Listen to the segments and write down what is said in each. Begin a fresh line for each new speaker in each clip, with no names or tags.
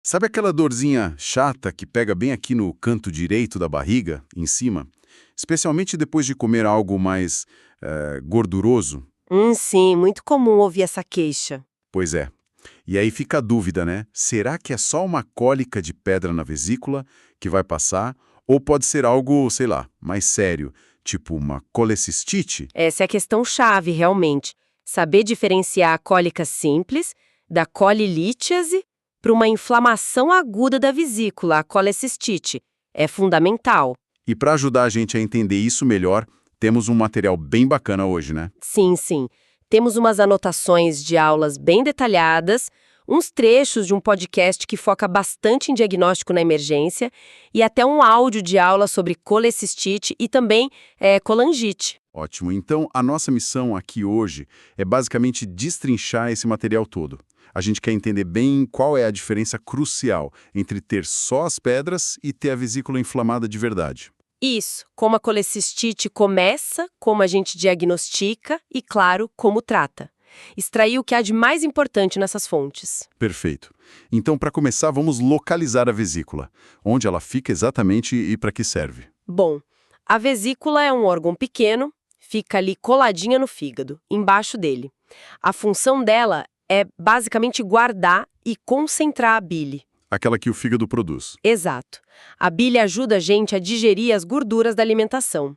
Sabe aquela dorzinha chata que pega bem aqui no canto direito da barriga, em cima? Especialmente depois de comer algo mais gorduroso?
Sim, muito comum ouvir essa queixa.
Pois é. E aí fica a dúvida, né? Será que é só uma cólica de pedra na vesícula que vai passar? Ou pode ser algo, sei lá, mais sério, tipo uma colecistite?
Essa é a questão chave, realmente. Saber diferenciar a cólica simples da colilítiase para uma inflamação aguda da vesícula, a colecistite. É fundamental.
E para ajudar a gente a entender isso melhor, temos um material bem bacana hoje, né?
Sim, sim. Temos umas anotações de aulas bem detalhadas, uns trechos de um podcast que foca bastante em diagnóstico na emergência e até um áudio de aula sobre colecistite e também colangite.
Ótimo. Então, a nossa missão aqui hoje é basicamente destrinchar esse material todo. A gente quer entender bem qual é a diferença crucial entre ter só as pedras e ter a vesícula inflamada de verdade.
Isso, como a colecistite começa, como a gente diagnostica e, claro, como trata. Extrair o que há de mais importante nessas fontes.
Perfeito. Então, para começar, vamos localizar a vesícula. Onde ela fica exatamente e para que serve?
Bom, a vesícula é um órgão pequeno, fica ali coladinha no fígado, embaixo dele. A função dela é basicamente guardar e concentrar a bile.
Aquela que o fígado produz.
Exato. A bile ajuda a gente a digerir as gorduras da alimentação.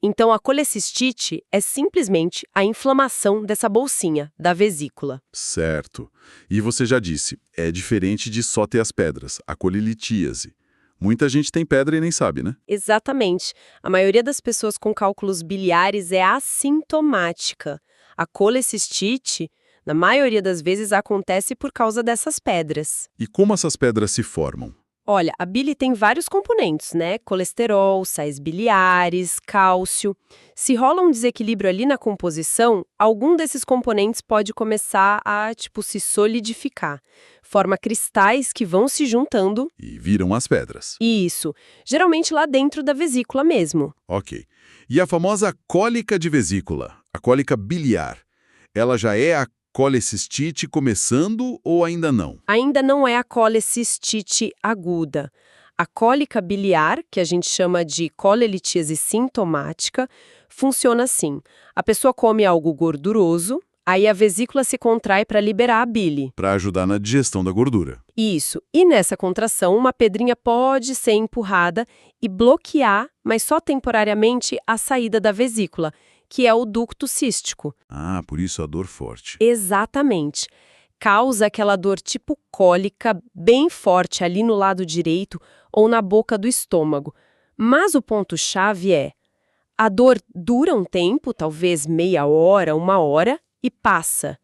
Então, a colecistite é simplesmente a inflamação dessa bolsinha, da vesícula.
Certo. E você já disse, é diferente de só ter as pedras, a colilitíase. Muita gente tem pedra e nem sabe, né?
Exatamente. A maioria das pessoas com cálculos biliares é assintomática. A colecistite, na maioria das vezes, acontece por causa dessas pedras.
E como essas pedras se formam?
Olha, a bile tem vários componentes, né? Colesterol, sais biliares, cálcio. Se rola um desequilíbrio ali na composição, algum desses componentes pode começar a, se solidificar. Forma cristais que vão se juntando.
E viram as pedras.
Isso, geralmente lá dentro da vesícula mesmo.
Ok. E a famosa cólica de vesícula, a cólica biliar, ela já é a colecistite começando ou ainda não?
Ainda não é a colecistite aguda. A cólica biliar, que a gente chama de colelitíase sintomática, funciona assim. A pessoa come algo gorduroso, aí a vesícula se contrai para liberar a bile.
Para ajudar na digestão da gordura.
Isso. E nessa contração, uma pedrinha pode ser empurrada e bloquear, mas só temporariamente, a saída da vesícula, que é o ducto cístico.
Ah, por isso a dor forte.
Exatamente. Causa aquela dor tipo cólica, bem forte ali no lado direito ou na boca do estômago. Mas o ponto-chave é, a dor dura um tempo, talvez meia hora, uma hora, e passa.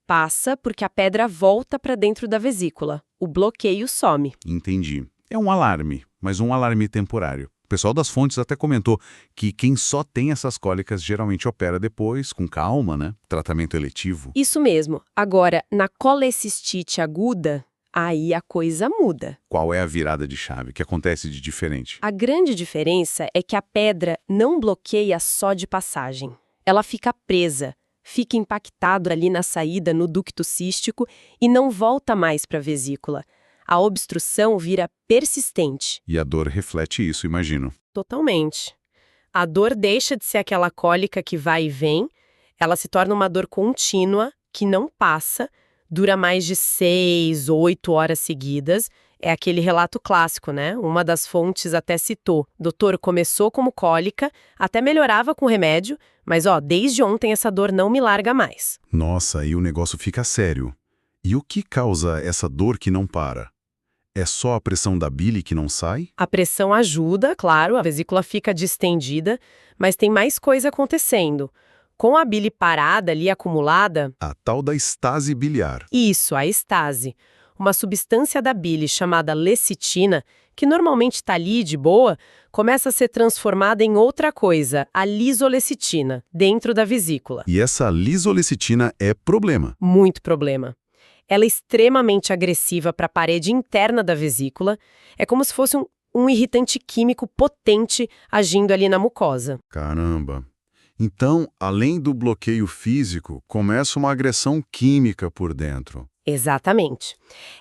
Passa porque a pedra volta para dentro da vesícula. O bloqueio some.
Entendi. É um alarme, mas um alarme temporário. O pessoal das fontes até comentou que quem só tem essas cólicas geralmente opera depois, com calma, né? Tratamento eletivo.
Isso mesmo. Agora, na colecistite aguda, aí a coisa muda.
Qual é a virada de chave? O que acontece de diferente?
A grande diferença é que a pedra não bloqueia só de passagem. Ela fica presa, fica impactado ali na saída no ducto cístico e não volta mais para a vesícula. A obstrução vira persistente.
E a dor reflete isso, imagino.
Totalmente. A dor deixa de ser aquela cólica que vai e vem, ela se torna uma dor contínua, que não passa, dura mais de 6, 8 horas seguidas. É aquele relato clássico, né? Uma das fontes até citou. Doutor, começou como cólica, até melhorava com remédio, mas desde ontem essa dor não me larga mais.
Nossa, aí o negócio fica sério. E o que causa essa dor que não para? É só a pressão da bile que não sai?
A pressão ajuda, claro, a vesícula fica distendida, mas tem mais coisa acontecendo. Com a bile parada ali acumulada...
A tal da estase biliar.
Isso, a estase. Uma substância da bile chamada lecitina, que normalmente está ali de boa, começa a ser transformada em outra coisa, a lisolecitina, dentro da vesícula.
E essa lisolecitina é problema.
Muito problema. Ela é extremamente agressiva para a parede interna da vesícula. É como se fosse um irritante químico potente agindo ali na mucosa.
Caramba! Então, além do bloqueio físico, começa uma agressão química por dentro.
Exatamente.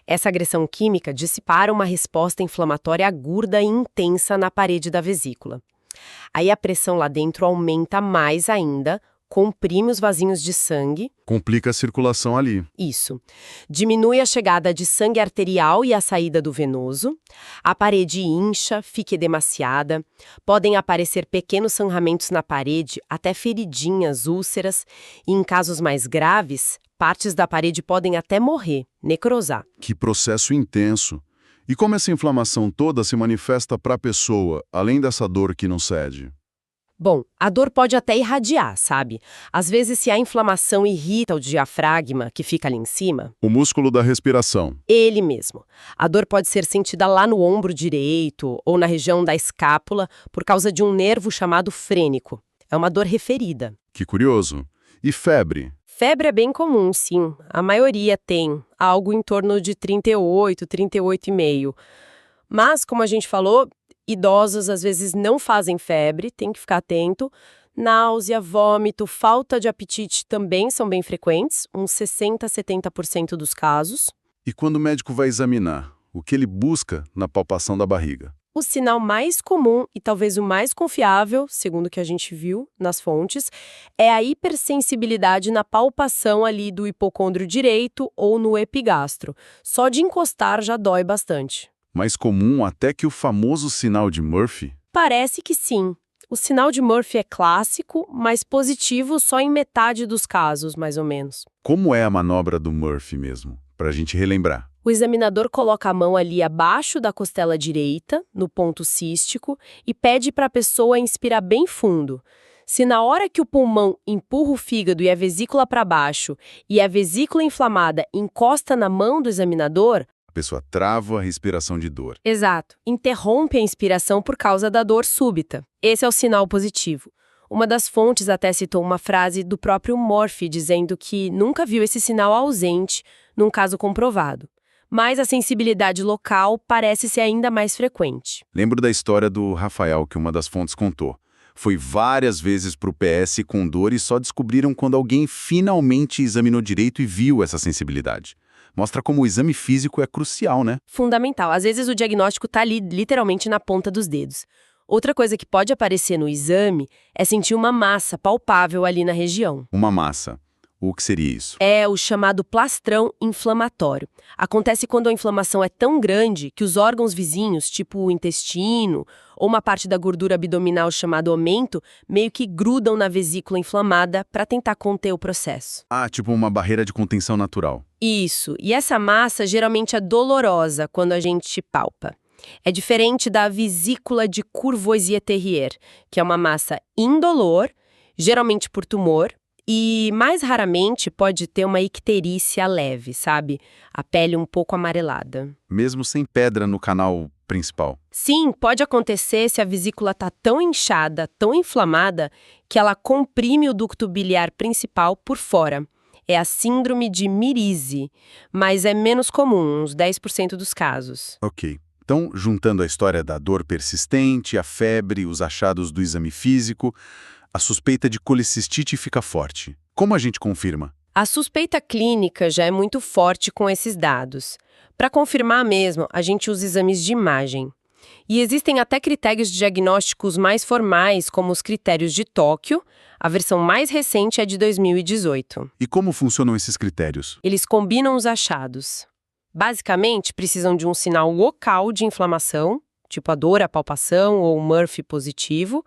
Essa agressão química dispara uma resposta inflamatória aguda e intensa na parede da vesícula. Aí a pressão lá dentro aumenta mais ainda, comprime os vasinhos de sangue.
Complica a circulação ali.
Isso. Diminui a chegada de sangue arterial e a saída do venoso. A parede incha, fica edemaciada. Podem aparecer pequenos sangramentos na parede, até feridinhas, úlceras. E em casos mais graves, partes da parede podem até morrer, necrosar.
Que processo intenso. E como essa inflamação toda se manifesta para a pessoa, além dessa dor que não cede?
Bom, a dor pode até irradiar, sabe? Às vezes, se a inflamação irrita o diafragma, que fica ali em cima,
O músculo da respiração.
ele mesmo. A dor pode ser sentida lá no ombro direito ou na região da escápula por causa de um nervo chamado frênico. É uma dor referida.
Que curioso. E febre?
Febre é bem comum, sim. A maioria tem algo em torno de 38, 38,5. Mas, como a gente falou, idosos às vezes não fazem febre, tem que ficar atento. Náusea, vômito, falta de apetite também são bem frequentes, uns 60 a 70% dos casos.
E quando o médico vai examinar, o que ele busca na palpação da barriga?
O sinal mais comum e talvez o mais confiável, segundo o que a gente viu nas fontes, é a hipersensibilidade na palpação ali do hipocôndrio direito ou no epigastro. Só de encostar já dói bastante.
Mais comum até que o famoso sinal de Murphy?
Parece que sim. O sinal de Murphy é clássico, mas positivo só em metade dos casos, mais ou menos.
Como é a manobra do Murphy mesmo? Para a gente relembrar.
O examinador coloca a mão ali abaixo da costela direita, no ponto cístico, e pede para a pessoa inspirar bem fundo. Se na hora que o pulmão empurra o fígado e a vesícula para baixo, e a vesícula inflamada encosta na mão do examinador,
A pessoa trava a respiração de dor.
exato, interrompe a inspiração por causa da dor súbita. Esse é o sinal positivo. Uma das fontes até citou uma frase do próprio Murphy dizendo que nunca viu esse sinal ausente num caso comprovado. Mas a sensibilidade local parece ser ainda mais frequente.
Lembro da história do Rafael que uma das fontes contou. Foi várias vezes para o PS com dor e só descobriram quando alguém finalmente examinou direito e viu essa sensibilidade. Mostra como o exame físico é crucial, né?
Fundamental. Às vezes o diagnóstico está ali literalmente na ponta dos dedos. Outra coisa que pode aparecer no exame é sentir uma massa palpável ali na região.
Uma massa. O que seria isso?
É o chamado plastrão inflamatório. Acontece quando a inflamação é tão grande que os órgãos vizinhos, tipo o intestino ou uma parte da gordura abdominal chamada omento, meio que grudam na vesícula inflamada para tentar conter o processo.
Ah, tipo uma barreira de contenção natural.
Isso, e essa massa geralmente é dolorosa quando a gente palpa. É diferente da vesícula de Courvoisier-Terrier, que é uma massa indolor, geralmente por tumor, e mais raramente pode ter uma icterícia leve, sabe? A pele um pouco amarelada.
Mesmo sem pedra no canal principal.
Sim, pode acontecer se a vesícula está tão inchada, tão inflamada, que ela comprime o ducto biliar principal por fora. É a síndrome de Mirise, mas é menos comum, uns 10% dos casos.
Ok. Então, juntando a história da dor persistente, a febre, os achados do exame físico, a suspeita de colicistite fica forte. Como a gente confirma?
A suspeita clínica já é muito forte com esses dados. Para confirmar mesmo, a gente usa exames de imagem. E existem até critérios diagnósticos mais formais, como os critérios de Tóquio. A versão mais recente é de 2018.
E como funcionam esses critérios?
Eles combinam os achados. Basicamente, precisam de um sinal local de inflamação, tipo a dor, a palpação ou o Murphy positivo,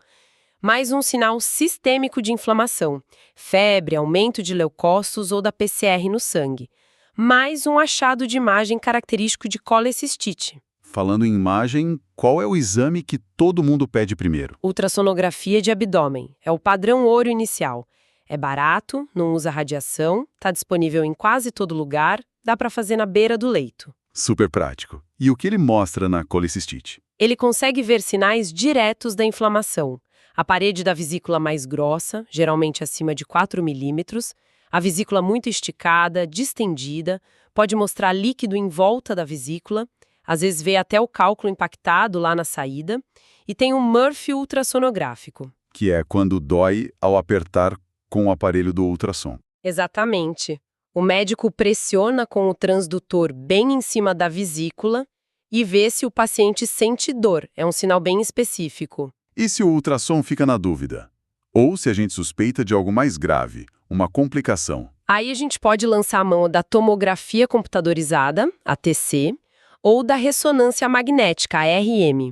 mais um sinal sistêmico de inflamação, febre, aumento de leucócitos ou da PCR no sangue, mais um achado de imagem característico de colecistite.
Falando em imagem, qual é o exame que todo mundo pede primeiro?
Ultrassonografia de abdômen. É o padrão ouro inicial. É barato, não usa radiação, está disponível em quase todo lugar, dá para fazer na beira do leito.
Super prático. E o que ele mostra na colecistite?
Ele consegue ver sinais diretos da inflamação. A parede da vesícula mais grossa, geralmente acima de 4 milímetros, a vesícula muito esticada, distendida, pode mostrar líquido em volta da vesícula, às vezes vê até o cálculo impactado lá na saída, e tem um Murphy ultrassonográfico.
Que é quando dói ao apertar com o aparelho do ultrassom.
Exatamente. O médico pressiona com o transdutor bem em cima da vesícula e vê se o paciente sente dor. É um sinal bem específico.
E se o ultrassom fica na dúvida? Ou se a gente suspeita de algo mais grave, uma complicação?
Aí a gente pode lançar a mão da tomografia computadorizada, a TC, ou da ressonância magnética, a RM.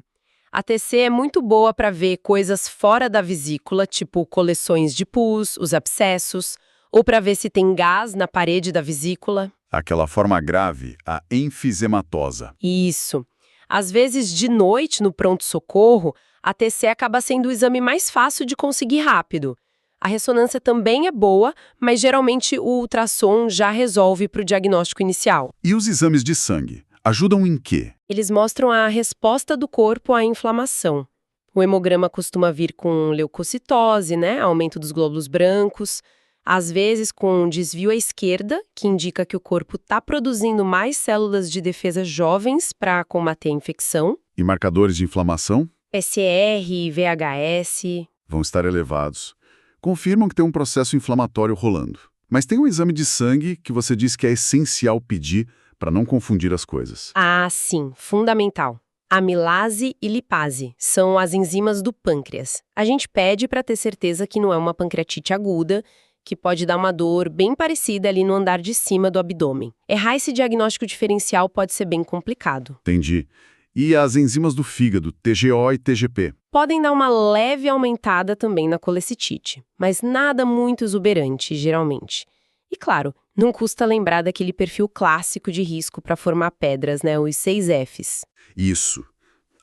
A TC é muito boa para ver coisas fora da vesícula, tipo coleções de pus, os abscessos, ou para ver se tem gás na parede da vesícula.
Aquela forma grave, a enfisematosa.
Isso. Às vezes, de noite, no pronto-socorro, a TC acaba sendo o exame mais fácil de conseguir rápido. A ressonância também é boa, mas geralmente o ultrassom já resolve para o diagnóstico inicial.
E os exames de sangue? Ajudam em quê?
Eles mostram a resposta do corpo à inflamação. O hemograma costuma vir com leucocitose, aumento dos glóbulos brancos, às vezes com desvio à esquerda, que indica que o corpo está produzindo mais células de defesa jovens para combater a infecção.
E marcadores de inflamação?
PCR, VHS...
Vão estar elevados. Confirmam que tem um processo inflamatório rolando. Mas tem um exame de sangue que você diz que é essencial pedir para não confundir as coisas.
Ah, sim, fundamental. Amilase e lipase são as enzimas do pâncreas. A gente pede para ter certeza que não é uma pancreatite aguda, que pode dar uma dor bem parecida ali no andar de cima do abdômen. Errar esse diagnóstico diferencial pode ser bem complicado.
Entendi. E as enzimas do fígado, TGO e TGP?
Podem dar uma leve aumentada também na colecitite, mas nada muito exuberante, geralmente. E claro, não custa lembrar daquele perfil clássico de risco para formar pedras, os 6 Fs.
Isso.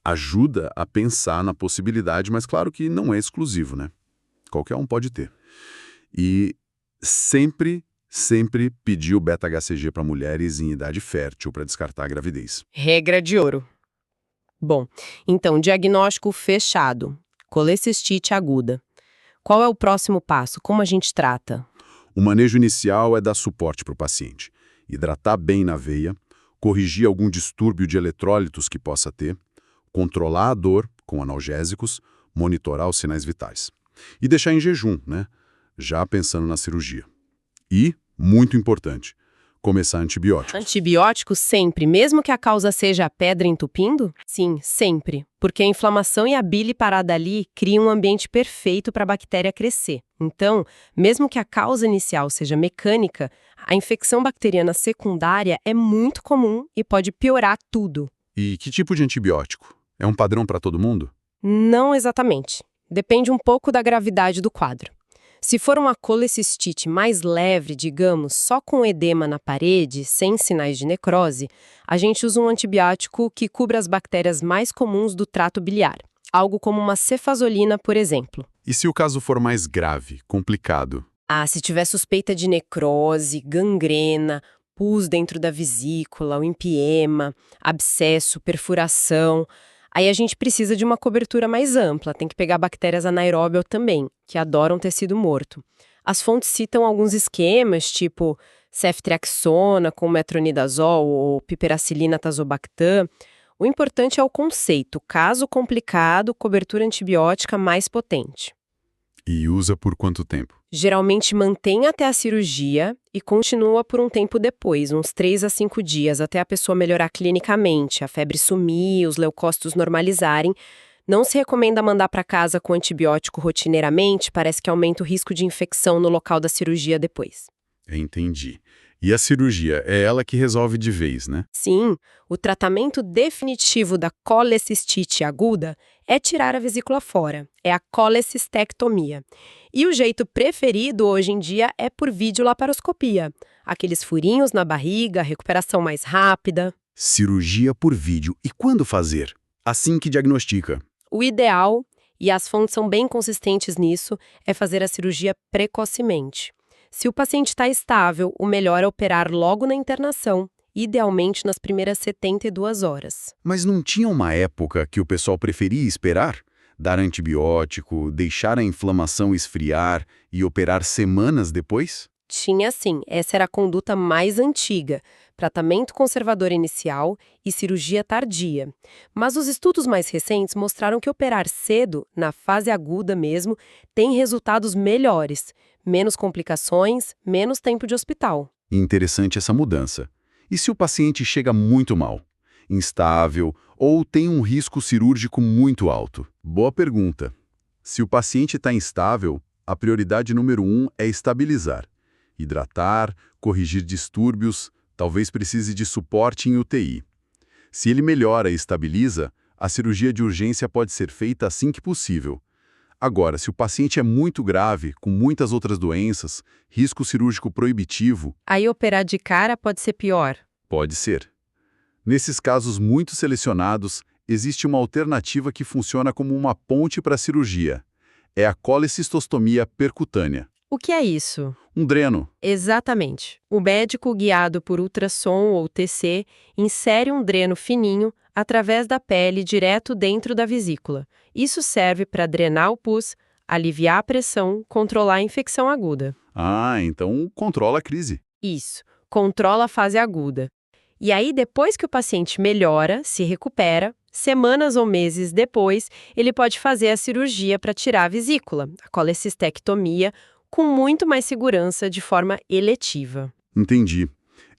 Ajuda a pensar na possibilidade, mas claro que não é exclusivo, né? Qualquer um pode ter. E sempre pedir o beta-HCG para mulheres em idade fértil para descartar a gravidez.
Regra de ouro. Bom, então, diagnóstico fechado. Colecistite aguda. Qual é o próximo passo? Como a gente trata?
O manejo inicial é dar suporte para o paciente. Hidratar bem na veia, corrigir algum distúrbio de eletrólitos que possa ter, controlar a dor com analgésicos, monitorar os sinais vitais. E deixar em jejum, já pensando na cirurgia. E, muito importante, começar antibióticos.
Antibióticos sempre, mesmo que a causa seja a pedra entupindo? Sim, sempre. Porque a inflamação e a bile parada ali criam um ambiente perfeito para a bactéria crescer. Então, mesmo que a causa inicial seja mecânica, a infecção bacteriana secundária é muito comum e pode piorar tudo.
E que tipo de antibiótico? É um padrão para todo mundo?
Não exatamente. Depende um pouco da gravidade do quadro. Se for uma colecistite mais leve, digamos, só com edema na parede, sem sinais de necrose, a gente usa um antibiótico que cubra as bactérias mais comuns do trato biliar. Algo como uma cefazolina, por exemplo.
E se o caso for mais grave, complicado?
Se tiver suspeita de necrose, gangrena, pus dentro da vesícula, o empiema, abscesso, perfuração... Aí a gente precisa de uma cobertura mais ampla, tem que pegar bactérias anaeróbias também, que adoram tecido morto. As fontes citam alguns esquemas, tipo ceftriaxona com metronidazol ou piperacilina tazobactam. O importante é o conceito, caso complicado, cobertura antibiótica mais potente.
E usa por quanto tempo?
Geralmente mantém até a cirurgia e continua por um tempo depois, uns 3 a 5 dias, até a pessoa melhorar clinicamente, a febre sumir, os leucócitos normalizarem. Não se recomenda mandar para casa com antibiótico rotineiramente, parece que aumenta o risco de infecção no local da cirurgia depois.
Entendi. E a cirurgia, é ela que resolve de vez, né?
Sim, o tratamento definitivo da colecistite aguda é tirar a vesícula fora, é a colecistectomia. E o jeito preferido hoje em dia é por videolaparoscopia. Aqueles furinhos na barriga, recuperação mais rápida.
Cirurgia por vídeo. E quando fazer? Assim que diagnostica.
O ideal, e as fontes são bem consistentes nisso, é fazer a cirurgia precocemente. Se o paciente está estável, o melhor é operar logo na internação, idealmente nas primeiras 72 horas.
Mas não tinha uma época que o pessoal preferia esperar? Dar antibiótico, deixar a inflamação esfriar e operar semanas depois?
Tinha sim, essa era a conduta mais antiga, tratamento conservador inicial e cirurgia tardia. Mas os estudos mais recentes mostraram que operar cedo, na fase aguda mesmo, tem resultados melhores, menos complicações, menos tempo de hospital.
Interessante essa mudança. E se o paciente chega muito mal, instável ou tem um risco cirúrgico muito alto? Boa pergunta. Se o paciente está instável, a prioridade número 1 é estabilizar. Hidratar, corrigir distúrbios, talvez precise de suporte em UTI. Se ele melhora e estabiliza, a cirurgia de urgência pode ser feita assim que possível. Agora, se o paciente é muito grave, com muitas outras doenças, risco cirúrgico proibitivo,
Aí operar de cara pode ser pior.
pode ser. Nesses casos muito selecionados, existe uma alternativa que funciona como uma ponte para a cirurgia. É a colecistostomia percutânea.
O que é isso?
Um dreno.
Exatamente. O médico, guiado por ultrassom ou TC, insere um dreno fininho através da pele direto dentro da vesícula. Isso serve para drenar o pus, aliviar a pressão, controlar a infecção aguda.
Ah, então controla a crise.
Isso, controla a fase aguda. E aí, depois que o paciente melhora, se recupera, semanas ou meses depois, ele pode fazer a cirurgia para tirar a vesícula, a colecistectomia, com muito mais segurança de forma eletiva.
Entendi.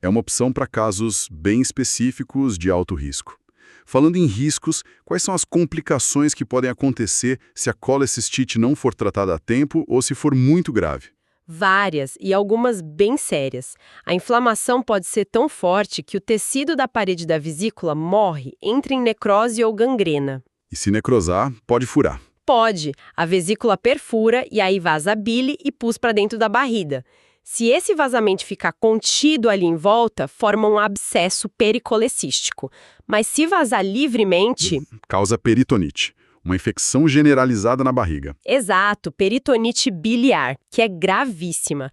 É uma opção para casos bem específicos de alto risco. Falando em riscos, quais são as complicações que podem acontecer se a colecistite não for tratada a tempo ou se for muito grave?
Várias e algumas bem sérias. A inflamação pode ser tão forte que o tecido da parede da vesícula morre, entra em necrose ou gangrena.
E se necrosar, pode furar.
Pode, a vesícula perfura e aí vaza bile e pus para dentro da barriga. Se esse vazamento ficar contido ali em volta, forma um abscesso pericolecístico. Mas se vazar livremente...
Causa peritonite, uma infecção generalizada na barriga.
Exato, peritonite biliar, que é gravíssima.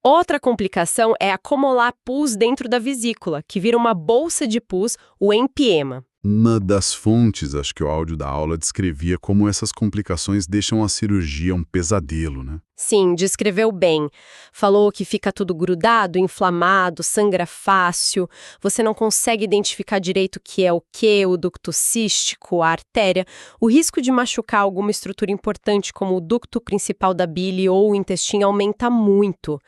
Outra complicação é acumular pus dentro da vesícula, que vira uma bolsa de pus, o empiema.
Uma das fontes, acho que o áudio da aula descrevia como essas complicações deixam a cirurgia um pesadelo, né?
Sim, descreveu bem. Falou que fica tudo grudado, inflamado, sangra fácil, você não consegue identificar direito o que é o ducto cístico, a artéria, o risco de machucar alguma estrutura importante como o ducto principal da bile ou o intestino aumenta muito.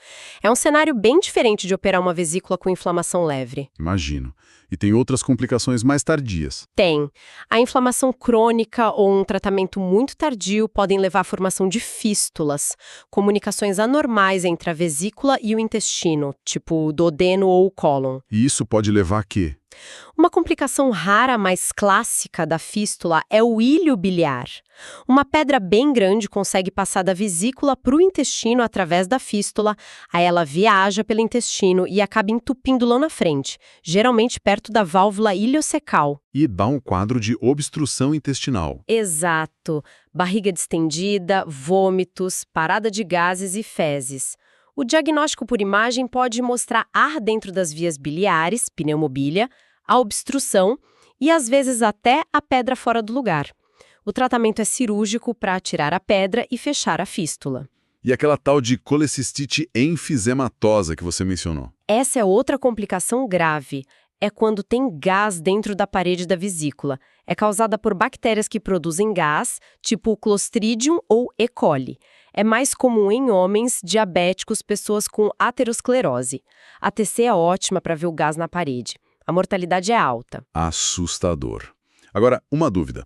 É um cenário bem diferente de operar uma vesícula com inflamação leve.
Imagino. E tem outras complicações mais tardias.
Tem. A inflamação crônica ou um tratamento muito tardio podem levar à formação de fístulas, comunicações anormais entre a vesícula e o intestino, tipo o duodeno ou o cólon.
E isso pode levar a quê?
Uma complicação rara, mais clássica da fístula é o íleo biliar. Uma pedra bem grande consegue passar da vesícula para o intestino através da fístula, aí ela viaja pelo intestino e acaba entupindo lá na frente, geralmente perto da válvula iliocecal.
E dá um quadro de obstrução intestinal.
Exato. Barriga distendida, vômitos, parada de gases e fezes. O diagnóstico por imagem pode mostrar ar dentro das vias biliares, pneumobília, a obstrução e, às vezes, até a pedra fora do lugar. O tratamento é cirúrgico para tirar a pedra e fechar a fístula.
E aquela tal de colecistite enfisematosa que você mencionou?
Essa é outra complicação grave. É quando tem gás dentro da parede da vesícula. É causada por bactérias que produzem gás, tipo o Clostridium ou E. coli. É mais comum em homens, diabéticos, pessoas com aterosclerose. A TC é ótima para ver o gás na parede. A mortalidade é alta.
Assustador. Agora, uma dúvida.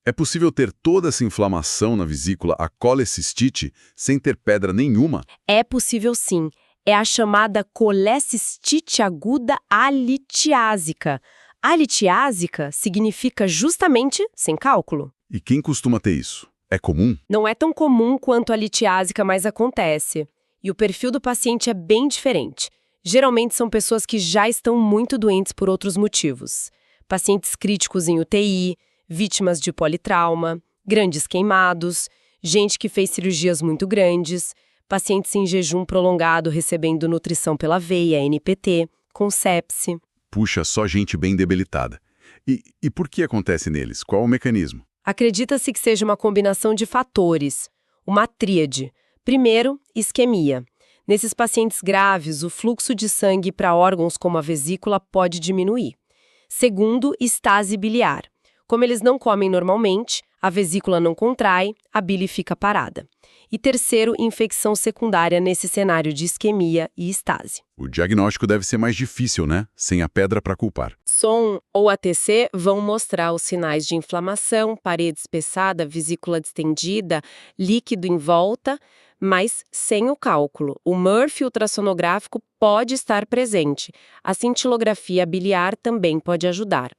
É possível ter toda essa inflamação na vesícula, a colecistite, sem ter pedra nenhuma?
É possível sim. É a chamada colecistite aguda alitiásica. Alitiásica significa justamente sem cálculo.
E quem costuma ter isso? É comum?
Não é tão comum quanto a litiásica, mas acontece. E o perfil do paciente é bem diferente. Geralmente são pessoas que já estão muito doentes por outros motivos. Pacientes críticos em UTI, vítimas de politrauma, grandes queimados, gente que fez cirurgias muito grandes, pacientes em jejum prolongado recebendo nutrição pela veia, NPT, com sepse.
Puxa, só gente bem debilitada. E por que acontece neles? Qual o mecanismo?
Acredita-se que seja uma combinação de fatores, uma tríade. Primeiro, isquemia. Nesses pacientes graves, o fluxo de sangue para órgãos como a vesícula pode diminuir. Segundo, estase biliar. Como eles não comem normalmente, a vesícula não contrai, a bile fica parada. E terceiro, infecção secundária nesse cenário de isquemia e estase.
O diagnóstico deve ser mais difícil, né? Sem a pedra para culpar.
SON ou ATC vão mostrar os sinais de inflamação, parede espessada, vesícula distendida, líquido em volta, mas sem o cálculo. O Murphy ultrassonográfico pode estar presente. A cintilografia biliar também pode ajudar.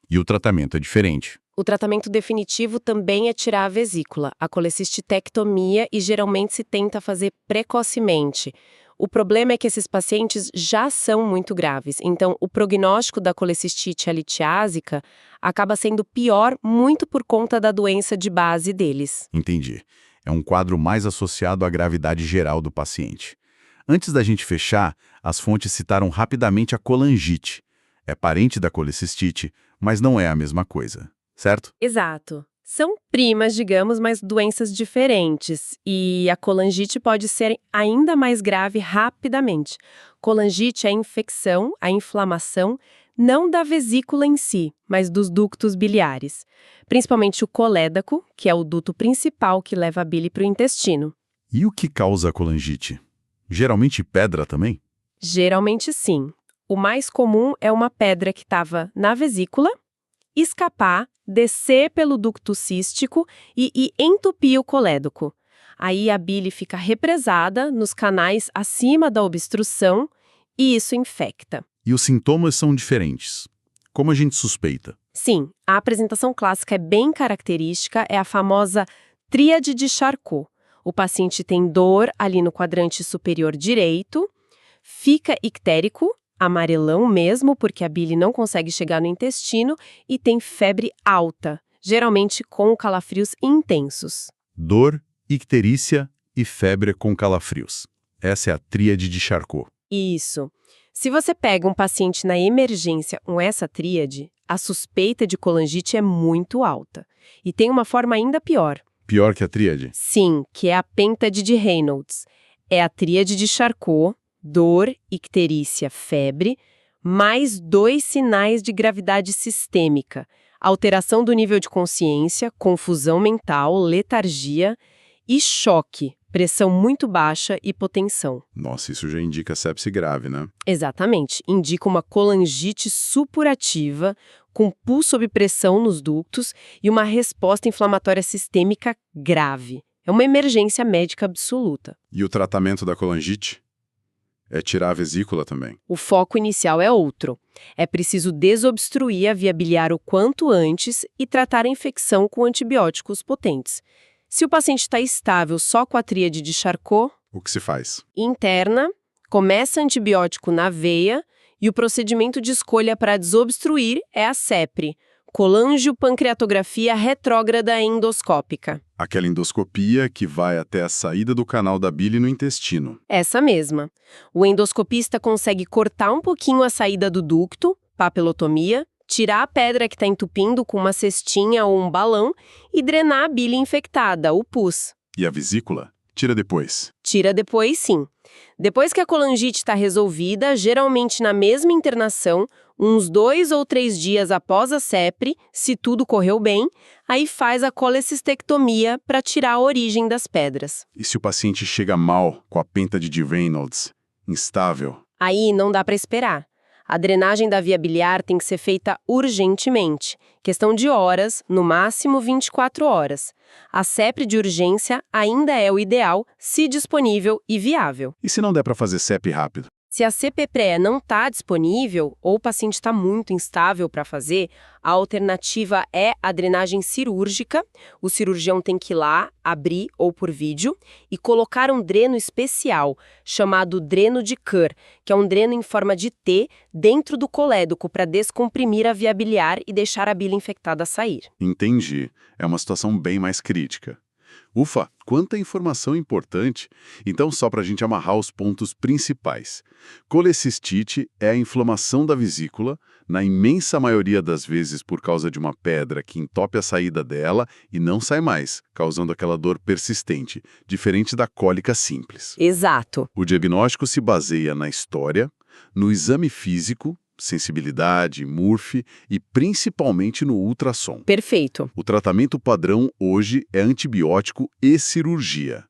E o tratamento é diferente.
O tratamento definitivo também é tirar a vesícula, a colecistectomia, e geralmente se tenta fazer precocemente. O problema é que esses pacientes já são muito graves, então o prognóstico da colecistite litiásica acaba sendo pior muito por conta da doença de base deles.
Entendi. É um quadro mais associado à gravidade geral do paciente. Antes da gente fechar, as fontes citaram rapidamente a colangite. É parente da colecistite, mas não é a mesma coisa. Certo?
Exato. São primas, digamos, mas doenças diferentes. E a colangite pode ser ainda mais grave rapidamente. Colangite é a infecção, a inflamação, não da vesícula em si, mas dos ductos biliares. Principalmente o colédaco, que é o duto principal que leva a bile para o intestino.
E o que causa a colangite? Geralmente pedra também?
Geralmente sim. O mais comum é uma pedra que estava na vesícula, escapar, descer pelo ducto cístico e entupir o colédoco. Aí a bile fica represada nos canais acima da obstrução e isso infecta.
E os sintomas são diferentes. Como a gente suspeita?
Sim, a apresentação clássica é bem característica, é a famosa tríade de Charcot. O paciente tem dor ali no quadrante superior direito, fica ictérico, amarelão mesmo, porque a bile não consegue chegar no intestino, e tem febre alta, geralmente com calafrios intensos.
Dor, icterícia e febre com calafrios. Essa é a tríade de Charcot.
Isso. Se você pega um paciente na emergência com essa tríade, a suspeita de colangite é muito alta. E tem uma forma ainda pior.
Pior que a tríade?
Sim, que é a pêntade de Reynolds. É a tríade de Charcot, dor, icterícia, febre, mais 2 sinais de gravidade sistêmica, alteração do nível de consciência, confusão mental, letargia e choque, pressão muito baixa e hipotensão.
Nossa, isso já indica sepse grave, né?
Exatamente, indica uma colangite supurativa, com pulso sob pressão nos ductos e uma resposta inflamatória sistêmica grave. É uma emergência médica absoluta.
E o tratamento da colangite? É tirar a vesícula também.
O foco inicial é outro. É preciso desobstruir a via biliar o quanto antes e tratar a infecção com antibióticos potentes. Se o paciente está estável só com a tríade de Charcot,
O que se faz?
interna, começa antibiótico na veia e o procedimento de escolha para desobstruir é a CEPRE, colangiopancreatografia retrógrada endoscópica.
Aquela endoscopia que vai até a saída do canal da bile no intestino.
Essa mesma. O endoscopista consegue cortar um pouquinho a saída do ducto, papilotomia, tirar a pedra que está entupindo com uma cestinha ou um balão e drenar a bile infectada, o pus.
E a vesícula? Tira depois.
Tira depois, sim. Depois que a colangite está resolvida, geralmente na mesma internação, uns 2 ou 3 dias após a CEPRE, se tudo correu bem, aí faz a colecistectomia para tirar a origem das pedras.
E se o paciente chega mal com a pêntade de Reynolds? Instável?
Aí não dá para esperar. A drenagem da via biliar tem que ser feita urgentemente, questão de horas, no máximo 24 horas. A CEPRE de urgência ainda é o ideal, se disponível e viável.
E se não der para fazer CEP rápido?
Se a CP-pré não está disponível ou o paciente está muito instável para fazer, a alternativa é a drenagem cirúrgica. O cirurgião tem que ir lá, abrir ou por vídeo, e colocar um dreno especial, chamado dreno de Kerr, que é um dreno em forma de T dentro do colédoco para descomprimir a via biliar e deixar a bile infectada sair.
Entendi. É uma situação bem mais crítica. Ufa, quanta informação importante! Então, só para a gente amarrar os pontos principais. Colecistite é a inflamação da vesícula, na imensa maioria das vezes por causa de uma pedra que entope a saída dela e não sai mais, causando aquela dor persistente, diferente da cólica simples.
Exato.
O diagnóstico se baseia na história, no exame físico, sensibilidade, Murphy e principalmente no ultrassom.
Perfeito.
O tratamento padrão hoje é antibiótico e cirurgia.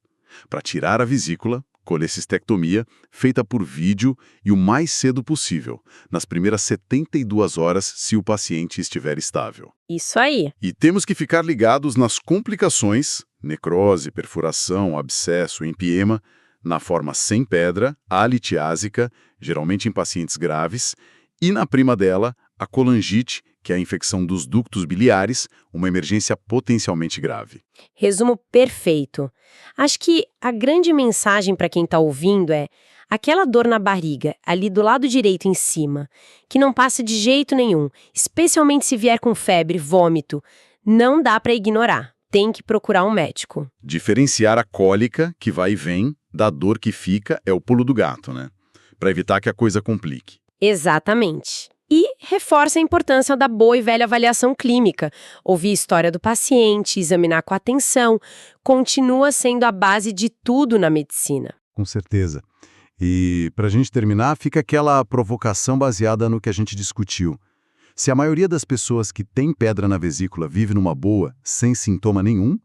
Para tirar a vesícula, colecistectomia, feita por vídeo e o mais cedo possível, nas primeiras 72 horas, se o paciente estiver estável.
Isso aí.
E temos que ficar ligados nas complicações, necrose, perfuração, abscesso, empiema, na forma sem pedra, a litiásica, geralmente em pacientes graves, e na prima dela, a colangite, que é a infecção dos ductos biliares, uma emergência potencialmente grave.
Resumo perfeito. Acho que a grande mensagem para quem está ouvindo é aquela dor na barriga, ali do lado direito em cima, que não passa de jeito nenhum, especialmente se vier com febre, vômito, não dá para ignorar. Tem que procurar um médico.
Diferenciar a cólica, que vai e vem, da dor que fica é o pulo do gato, né? Para evitar que a coisa complique.
Exatamente. E reforça a importância da boa e velha avaliação clínica. Ouvir a história do paciente, examinar com atenção, continua sendo a base de tudo na medicina.
Com certeza. E, para a gente terminar, fica aquela provocação baseada no que a gente discutiu. Se a maioria das pessoas que tem pedra na vesícula vive numa boa, sem sintoma nenhum,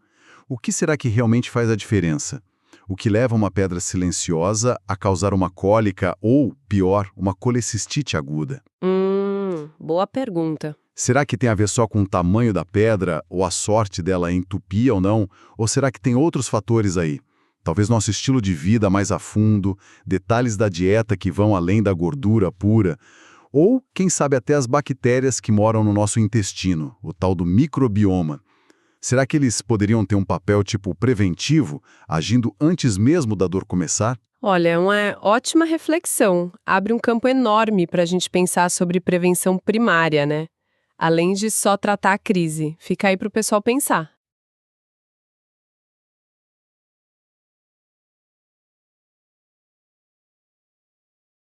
o que será que realmente faz a diferença? O que leva uma pedra silenciosa a causar uma cólica ou, pior, uma colecistite aguda?
Boa pergunta.
Será que tem a ver só com o tamanho da pedra ou a sorte dela entupir ou não? Ou será que tem outros fatores aí? Talvez nosso estilo de vida mais a fundo, detalhes da dieta que vão além da gordura pura, ou, quem sabe, até as bactérias que moram no nosso intestino, o tal do microbioma. Será que eles poderiam ter um papel tipo preventivo, agindo antes mesmo da dor começar?
Olha, é uma ótima reflexão. Abre um campo enorme para a gente pensar sobre prevenção primária, né? Além de só tratar a crise. Fica aí para o pessoal pensar.